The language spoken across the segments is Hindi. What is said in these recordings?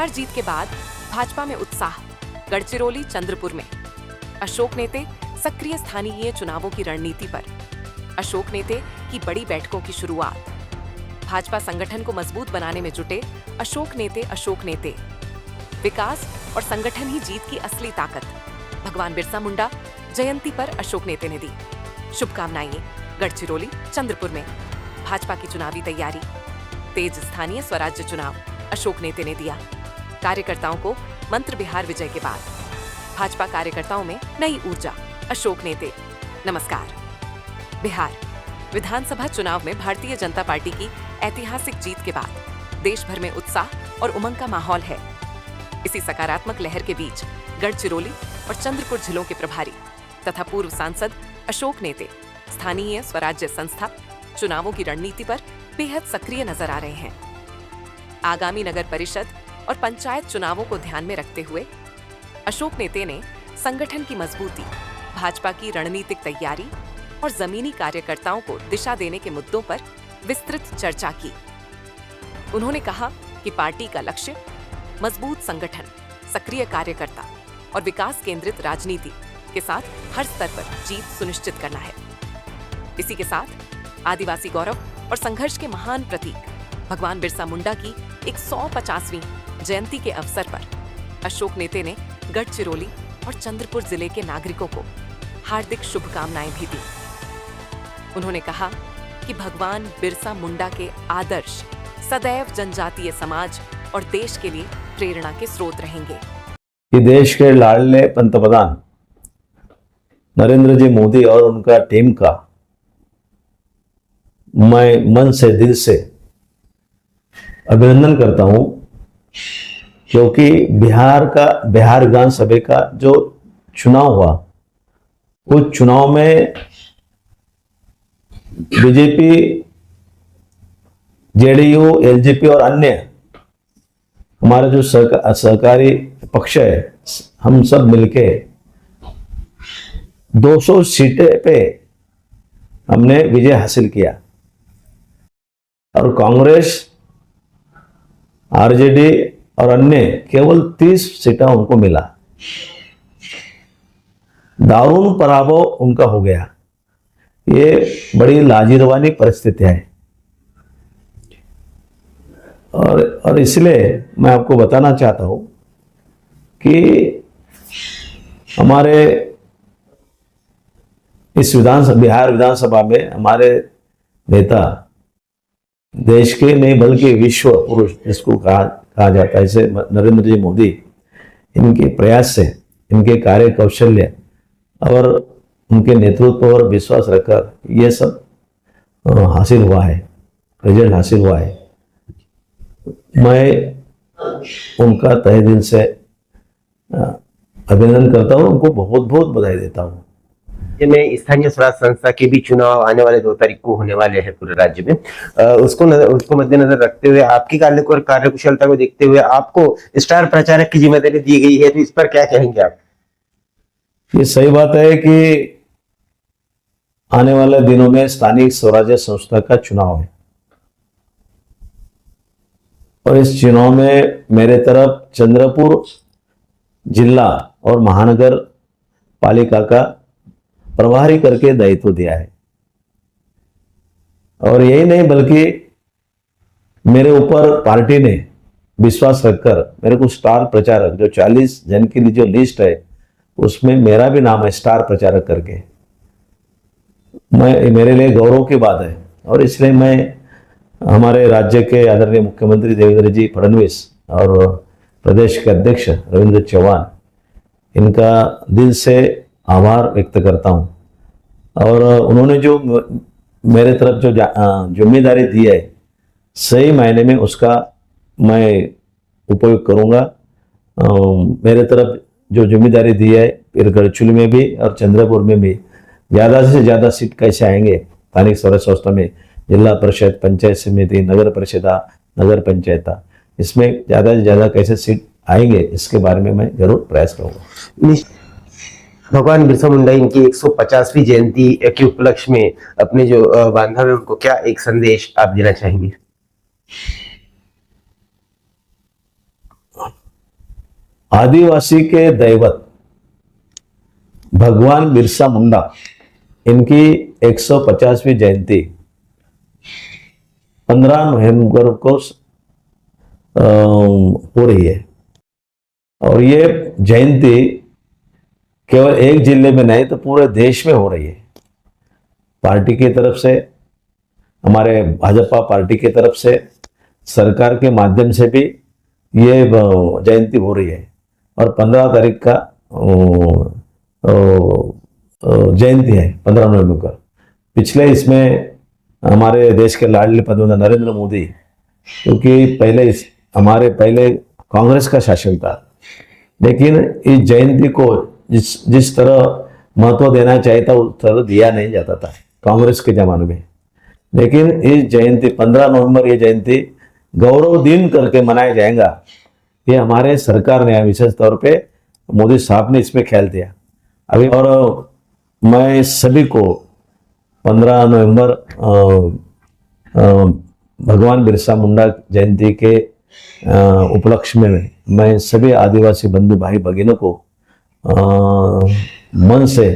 हार जीत के बाद भाजपा में उत्साह, गढ़चिरौली चंद्रपुर में अशोक नेते सक्रिय स्थानीय चुनावों की रणनीति पर, अशोक नेते की बड़ी बैठकों की शुरुआत, भाजपा संगठन को मजबूत बनाने में जुटे अशोक नेते, विकास और संगठन ही जीत की असली ताकत, भगवान बिरसा मुंडा जयंती पर अशोक नेते ने दी शुभकामनाएं। गढ़चिरौली चंद्रपुर में भाजपा की चुनावी तैयारी, तेज स्थानीय स्वराज्य चुनाव अशोक नेते ने दिया कार्यकर्ताओं को मंत्र बिहार विजय के बाद, भाजपा कार्यकर्ताओं में नई ऊर्जा, अशोक नेते। नमस्कार। बिहार विधानसभा चुनाव में भारतीय जनता पार्टी की ऐतिहासिक जीत के बाद देश भर में उत्साह और उमंग का माहौल है। इसी सकारात्मक लहर के बीच गढ़चिरौली और चंद्रपुर जिलों के प्रभारी तथा पूर्व सांसद अशोक नेते स्थानीय स्वराज्य संस्था चुनावों की रणनीति पर बेहद सक्रिय नजर आ रहे हैं। आगामी नगर परिषद और पंचायत चुनावों को ध्यान में रखते हुए अशोक नेते ने संगठन की मजबूती, भाजपा की रणनीतिक तैयारी और जमीनी कार्यकर्ताओं को दिशा देने के मुद्दों पर विस्तृत चर्चा की। उन्होंने कहा कि पार्टी का लक्ष्य मजबूत संगठन, सक्रिय कार्यकर्ता और विकास केंद्रित राजनीति के साथ हर स्तर पर जीत सुनिश्चित करना है। इसी के साथ आदिवासी गौरव और संघर्ष के महान प्रतीक भगवान बिरसा मुंडा की 150वीं जयंती के अवसर पर अशोक नेते ने गढ़चिरौली और चंद्रपुर जिले के नागरिकों को हार्दिक शुभकामनाएं भी दी। उन्होंने कहा कि भगवान बिरसा मुंडा के आदर्श सदैव जनजातीय समाज और देश के लिए प्रेरणा के स्रोत रहेंगे। कि देश के लाडले पंतप्रधान नरेंद्र जी मोदी और उनका टीम का मैं मन से, दिल से अभिनंदन करता हूं, क्योंकि बिहार विधानसभा का जो चुनाव हुआ, उस चुनाव में बीजेपी, जेडीयू, एलजेपी और अन्य हमारे जो सरकारी पक्ष है, हम सब मिलके 200 सीटें पे हमने विजय हासिल किया और कांग्रेस, आरजेडी और अन्य केवल 30 सीटें उनको मिला। दारुण पराभव उनका हो गया। ये बड़ी लाजिरवानी परिस्थिति है और इसलिए मैं आपको बताना चाहता हूं कि हमारे इस बिहार विधानसभा में हमारे नेता देश के नहीं बल्कि विश्व पुरुष जिसको कहा जाता है, जैसे नरेंद्र जी मोदी, इनके प्रयास से, इनके कार्य कौशल्य और उनके नेतृत्व पर विश्वास रखकर ये सब हासिल हुआ है, रिजल्ट हासिल हुआ है। मैं उनका तहे दिल से अभिनंदन करता हूँ, उनको बहुत बहुत बधाई देता हूँ। में स्थानीय स्वराज संस्था के भी चुनाव आने वाले 2 तारीख को होने वाले हैं पूरे राज्य में। उसको मद्देनजर रखते हुए, आपकी कार्यकुशलता को देखते हुए आपको स्टार प्रचारक की जिम्मेदारी दी गई है, तो इस पर क्या कहेंगे आप? ये सही बात है कि आने वाले दिनों में स्थानीय स्वराज्य संस्था का चुनाव है और इस चुनाव में मेरे तरफ चंद्रपुर जिला और महानगर पालिका का प्रभारी करके दायित्व दिया है। और यही नहीं बल्कि मेरे ऊपर पार्टी ने विश्वास रखकर मेरे को स्टार प्रचारक, जो 40 जन की जो लिस्ट है उसमें मेरा भी नाम है स्टार प्रचारक करके। मेरे लिए गौरव की बात है और इसलिए मैं हमारे राज्य के आदरणीय मुख्यमंत्री देवेंद्र जी फडणवीस और प्रदेश के अध्यक्ष रविंद्र चौहान, इनका दिल से आभार व्यक्त करता हूं और उन्होंने जो मेरे तरफ जो जिम्मेदारी दी है, सही मायने में उसका मैं उपयोग करूंगा। मेरे तरफ जो जिम्मेदारी दी है, फिर गढ़चिरौली में भी और चंद्रपुर में भी ज़्यादा से ज़्यादा सीट कैसे आएंगे स्थानिक स्वराज संस्था में, जिला परिषद, पंचायत समिति, नगर परिषद, नगर पंचायत, इसमें ज़्यादा से ज़्यादा कैसे सीट आएंगे, इसके बारे में मैं जरूर प्रयास करूँगा। भगवान बिरसा मुंडा इनकी 150वीं जयंती के उपलक्ष्य में अपने जो बांधव है उनको क्या एक संदेश आप देना चाहेंगे? आदिवासी के दैवत भगवान बिरसा मुंडा, इनकी 150वीं जयंती 15 नवंबर को हो रही है। और ये जयंती केवल एक जिले में नहीं तो पूरे देश में हो रही है। पार्टी की तरफ से, हमारे भाजपा पार्टी की तरफ से, सरकार के माध्यम से भी ये जयंती हो रही है। और 15 तारीख का जयंती है, 15 नवंबर का। पिछले इसमें हमारे देश के लाडले प्रधानमंत्री नरेंद्र मोदी, क्योंकि पहले कांग्रेस का शासन था, लेकिन इस जयंती को जिस तरह महत्व देना चाहिए था उस तरह दिया नहीं जाता था कांग्रेस के जमाने में। लेकिन इस जयंती 15 नवंबर ये जयंती गौरव दिन करके मनाया जाएगा। ये हमारे सरकार ने, विशेष तौर पे मोदी साहब ने इसमें ख्याल दिया अभी। और मैं सभी को 15 नवंबर भगवान बिरसा मुंडा जयंती के उपलक्ष्य में मैं सभी आदिवासी बंधु भाई भगिनों को मन से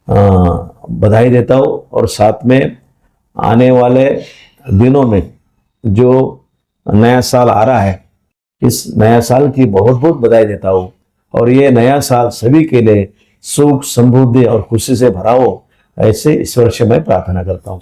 बधाई देता हूँ। और साथ में आने वाले दिनों में जो नया साल आ रहा है, इस नया साल की बहुत बहुत बधाई देता हूँ। और ये नया साल सभी के लिए सुख, समृद्धि और खुशी से भरा हो, ऐसे ईश्वर से मैं प्रार्थना करता हूँ।